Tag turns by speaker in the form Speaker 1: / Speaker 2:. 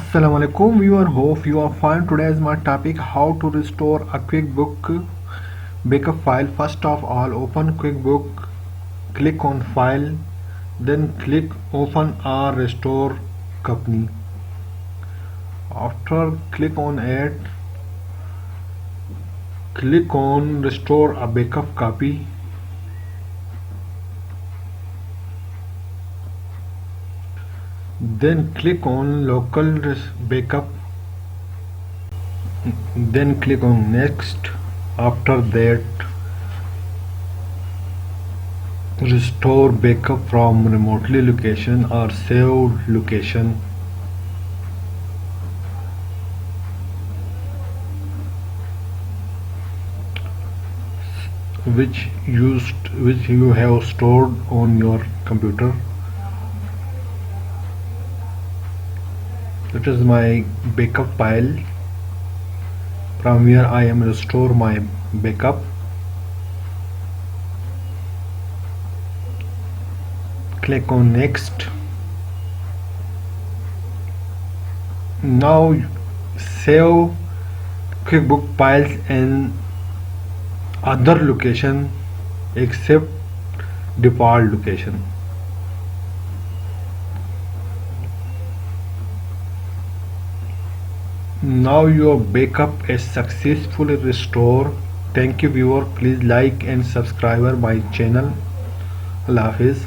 Speaker 1: Assalamu alaikum viewer, hope you are fine. Today is my topic how to restore a QuickBook backup file. First of all, open QuickBook, click on file, then click open or restore company. After click on it, click on restore a backup copy. Then click on local backup, then click on next. After that, restore backup from remotely location or saved location. Which you have stored on your computer. It is my backup file from where I am restore my backup. Click on next. Now save QuickBook files in other location except default location. Now your backup is successfully restored. Thank you viewer, please like and subscribe my channel. Allah Hafiz.